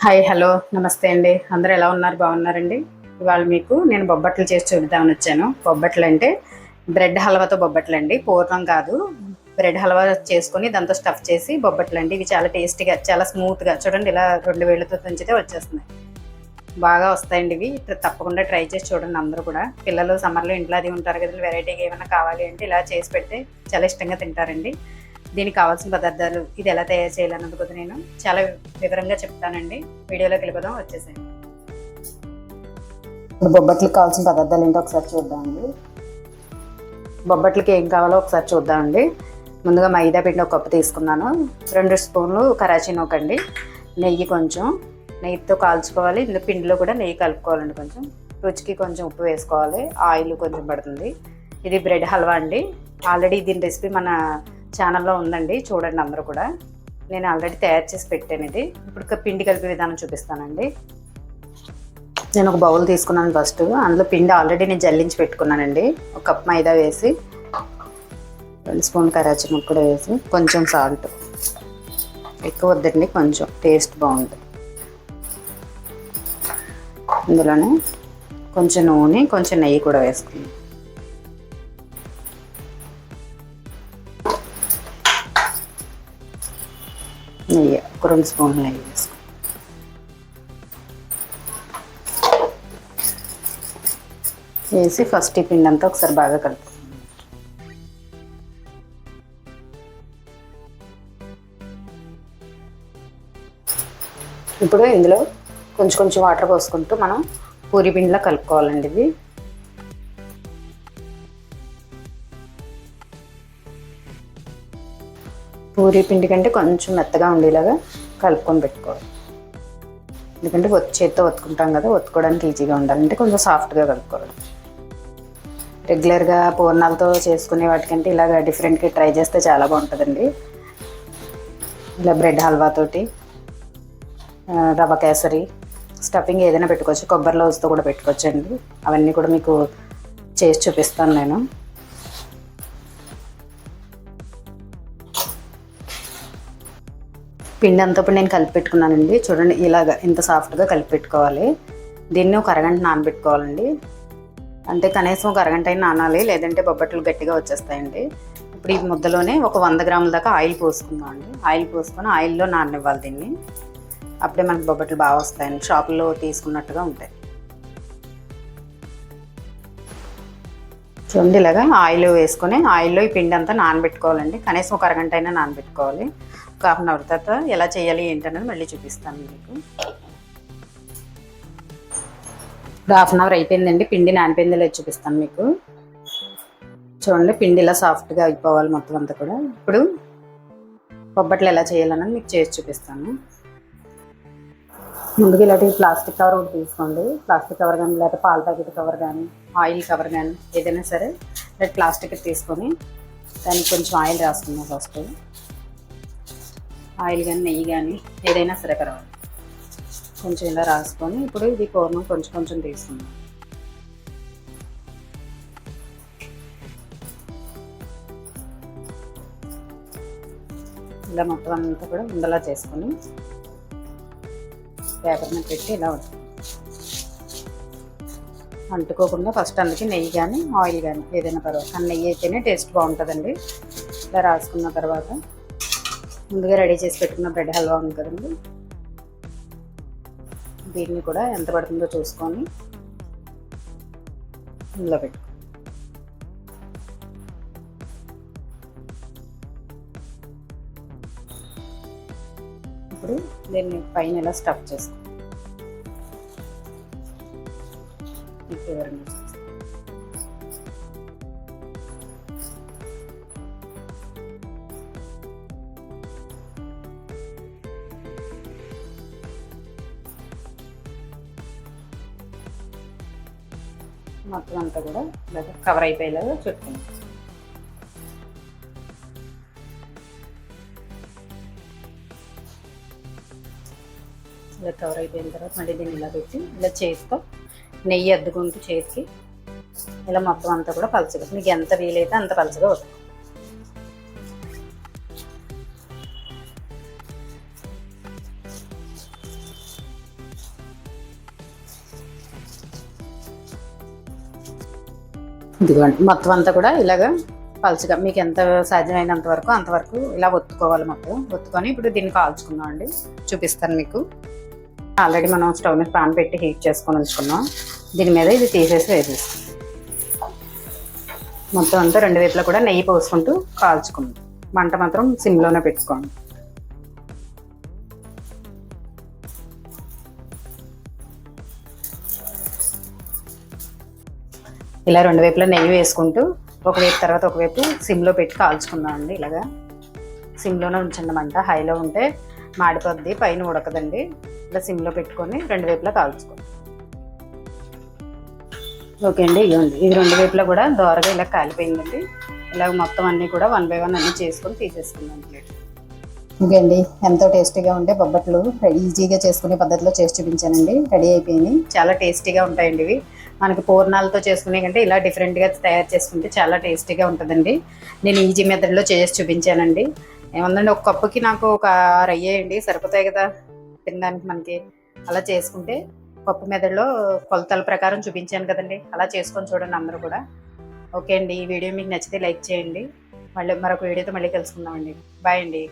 Hi hello నమస్తే అండి. అందరూ ఎలా ఉన్నారు? బాగున్నారండి? ఇవాళ మీకు నేను బొబ్బట్లు చేసి చూద్దామని వచ్చాను. బొబ్బట్లు అంటే బ్రెడ్ హల్వాతో బొబ్బట్లు అండి, పూర్వం కాదు. బ్రెడ్ హల్వా చేసుకొని దాంతో స్టఫ్ చేసి బొబ్బట్లు అండి. ఇవి చాలా టేస్టీగా, చాలా స్మూత్గా చూడండి, ఇలా రెండు వేళ్ళతో తుంచితే వచ్చేస్తున్నాయి. బాగా వస్తాయండి ఇవి. తప్పకుండా ట్రై చేసి చూడండి అందరూ కూడా. పిల్లలు సమ్మర్లో ఇంట్లో అది ఉంటారు కదండి, వెరైటీగా ఏమైనా కావాలి అంటే ఇలా చేసి పెడితే చాలా ఇష్టంగా తింటారండి. దీనికి కావాల్సిన పదార్థాలు, ఇది ఎలా తయారు చేయాలన్నది కూడా నేను చాలా వివరంగా చెప్తానండి. వీడియోలోకి వెళ్ళిపోదాం, వచ్చేసేయండి. ఇప్పుడు బొబ్బట్లకి కావాల్సిన పదార్థాలు ఏంటో ఒకసారి చూద్దామండి. బొబ్బట్లకి ఏం కావాలో ఒకసారి చూద్దామండి. ముందుగా మైదా పిండి ఒక కప్పు తీసుకున్నాను. 2 స్పూన్లు కరాచీ నూకండి. నెయ్యి కొంచెం, నెయ్యితో కాల్చుకోవాలి. ఇందులో పిండిలో కూడా నెయ్యి కలుపుకోవాలండి. కొంచెం రుచికి కొంచెం ఉప్పు వేసుకోవాలి. ఆయిల్ కొంచెం పడుతుంది. ఇది బ్రెడ్ హల్వా అండి. ఆల్రెడీ దీని రెసిపీ మన ఛానల్లో ఉందండి, చూడండి అందరూ కూడా. నేను ఆల్రెడీ తయారు చేసి పెట్టాను ఇది. ఇప్పుడు పిండి కలిపే విధానం చూపిస్తానండి. నేను ఒక బౌల్ తీసుకున్నాను ఫస్ట్. అందులో పిండి ఆల్రెడీ నేను జల్లించి పెట్టుకున్నానండి. ఒక కప్ మైదా వేసి, 2 స్పూన్ కరాచీ ముక్క కూడా వేసి, కొంచెం సాల్ట్, ఎక్కువ వద్దండి, కొంచెం టేస్ట్ బాగుంటుంది. ఇందులోనే కొంచెం నూనె, కొంచెం నెయ్యి కూడా వేసుకున్నాను. నెయ్యి ఒక 2 స్పూన్లు నెయ్యి వేసుకో. వేసి ఫస్ట్ ఈ పిండి అంతా ఒకసారి బాగా కలుపు. ఇప్పుడు ఇందులో కొంచెం కొంచెం వాటర్ పోసుకుంటూ మనం పూరి పిండిలా కలుపుకోవాలండి. ఇది పూరి పిండి కంటే కొంచెం మెత్తగా ఉండేలాగా కలుపుకొని పెట్టుకోవాలి. ఎందుకంటే చేత్తో ఒత్తుకుంటాం కదా, ఒత్తుకోవడానికి ఈజీగా ఉండాలంటే కొంచెం సాఫ్ట్గా కలుపుకోవాలి. రెగ్యులర్గా పూర్ణాలతో చేసుకునే వాటికంటే ఇలాగ డిఫరెంట్గా ట్రై చేస్తే చాలా బాగుంటుందండి. ఇలా బ్రెడ్ హల్వాతోటి, రవ్వ కేసరి, స్టఫింగ్ ఏదైనా పెట్టుకోవచ్చు. కొబ్బరి లౌజ్తో కూడా పెట్టుకోవచ్చు అండి. అవన్నీ కూడా మీకు చేసి చూపిస్తాను నేను. పిండి అంతా ఇప్పుడు నేను కలిపి పెట్టుకున్నానండి. చూడండి, ఇలాగ ఇంత సాఫ్ట్గా కలిపి పెట్టుకోవాలి. దీన్ని ఒక అరగంట నానబెట్టుకోవాలండి. అంటే కనీసం ఒక అరగంట అయినా నానాలి, లేదంటే బొబ్బట్లు గట్టిగా వచ్చేస్తాయండి. ఇప్పుడు ఈ ముద్దలోనే ఒక 100 గ్రాముల దాకా ఆయిల్ పోసుకుందాం అండి. ఆయిల్ పోసుకొని ఆయిల్లో నాననివ్వాలి దీన్ని. అప్పుడే మనకి బొబ్బట్లు బాగా వస్తాయండి, షాపుల్లో తీసుకున్నట్టుగా ఉంటాయి. చూడండి, ఇలాగా ఆయిల్ వేసుకొని ఆయిల్లో ఈ పిండి అంతా నానబెట్టుకోవాలండి. కనీసం ఒక అరగంట అయినా నానబెట్టుకోవాలి. ఒక 1/2 అవర్ తర్వాత ఎలా చేయాలి ఏంటనేది మళ్ళీ చూపిస్తాను మీకు. ఇప్పుడు 1/2 అవర్ అయిపోయిందండి. పిండి నానిపోయింది లేదు చూపిస్తాను మీకు. చూడండి, పిండి ఇలా సాఫ్ట్గా అయిపోవాలి మొత్తం అంతా కూడా. ఇప్పుడు బొబ్బట్లు ఎలా చేయాలన్నది మీకు చేసి చూపిస్తాను. ముందుగా ఇలాంటి ప్లాస్టిక్ కవర్ ఒకటి తీసుకోండి. ప్లాస్టిక్ కవర్ కానీ, లేకపోతే పాల ప్యాకెట్ కవర్ కానీ, ఆయిల్ కవర్ కానీ, ఏదైనా సరే లేదా ప్లాస్టిక్ తీసుకొని దానికి కొంచెం ఆయిల్ రాసుకుందాం ఫస్ట్. ఆయిల్ కానీ, నెయ్యి కానీ, ఏదైనా సరే పర్వాలేదు. కొంచెం ఇలా రాసుకొని ఇప్పుడు ఇది పూర్ణం కొంచెం కొంచెం తీసుకుందాం. ఇలా మొత్తం అంతా కూడా ఉండలా చేసుకొని పేపర్ మీద పెట్టి ఇలా అంటుకోకుండా ఫస్ట్ అందుకే నెయ్యి కానీ, ఆయిల్ కానీ ఏదైనా పర్వాలేదు, కానీ నెయ్యి అయితేనే టేస్ట్ బాగుంటుందండి. ఇలా రాసుకున్న తర్వాత ముందుగా రెడీ చేసి పెట్టుకున్న బ్రెడ్ హల్వా ఉంది కదండి, దీన్ని కూడా ఎంత పడుతుందో చూసుకొని ఇందులో పెట్టుకో. ఇప్పుడు దీన్ని పైన ఇలా స్టఫ్ చేసుకో. వివరంగా మొత్తం అంతా కూడా ఇలాగ కవర్ అయిపోయేలాగా చుట్టుకుంటాం. ఇలా కవర్ అయిపోయిన తర్వాత మళ్ళీ దీన్ని ఇలా పెట్టి ఇలా చేతితో నెయ్యి అద్దుకుంటూ చేతికి ఇలా మొత్తం అంతా కూడా పలచగా, మీకు ఎంత వీలైతే అంత పలచగా వస్తుంది. ఇదిగోండి మొత్తం అంతా కూడా ఇలాగా పలుచగా మీకు ఎంత సాధ్యమైనంత వరకు అంతవరకు ఇలా ఒత్తుకోవాలి. మొత్తం ఒత్తుకొని ఇప్పుడు దీన్ని కాల్చుకుందాం అండి. చూపిస్తాను మీకు. ఆల్రెడీ మనం స్టవ్ మీద పాన్ పెట్టి హీట్ చేసుకొని ఉంచుకున్నాం. దీని మీద ఇది తీసేసి వేసేస్తాం. మొత్తం అంతా రెండు వైపులా కూడా నెయ్యి పోసుకుంటూ కాల్చుకుందాం. మంట మాత్రం సిమ్లోనే పెట్టుకోండి. ఇలా రెండు వైపులా నెయ్యి వేసుకుంటూ ఒకవైపు తర్వాత ఒకవైపు సిమ్లో పెట్టి కాల్చుకుందాం అండి. ఇలాగా సిమ్లోనే ఉంచండి. మంట హైలో ఉంటే మాడిపోద్ది, పైన ఉడకదండి. ఇలా సిమ్లో పెట్టుకొని రెండు వైపులా కాల్చుకోండి. ఓకే అండి, ఇవ్వండి. ఇది రెండు వైపులా కూడా దోరగా ఇలా కాలిపోయిందండి. ఇలాగ మొత్తం అన్నీ కూడా 1 by 1 అన్నీ చేసుకొని తీసేసుకుందాం ప్లేట్. ఓకే అండి, ఎంతో టేస్టీగా ఉంటే బొబ్బట్లు ఈజీగా చేసుకునే పద్ధతిలో చేసి చూపించానండి. రెడీ అయిపోయినాయి. చాలా టేస్టీగా ఉంటాయండి ఇవి. మనకి పూర్ణాలతో చేసుకునే కంటే ఇలా డిఫరెంట్గా తయారు చేసుకుంటే చాలా టేస్టీగా ఉంటుందండి. నేను ఈజీ మెథడ్లో చేసి చూపించానండి. ఏముందండి, ఒక కప్పుకి నాకు ఒక 6 అయ్యేయండి, సరిపోతాయి కదా తినడానికి మనకి. అలా చేసుకుంటే కప్పు మెథడ్లో కొలతల ప్రకారం చూపించాను కదండి. అలా చేసుకొని చూడండి అందరూ కూడా. ఓకే అండి, ఈ వీడియో మీకు నచ్చితే లైక్ చేయండి. మళ్ళీ మరొక వీడియోతో మళ్ళీ కలుసుకుందామండి. బాయ్ అండి.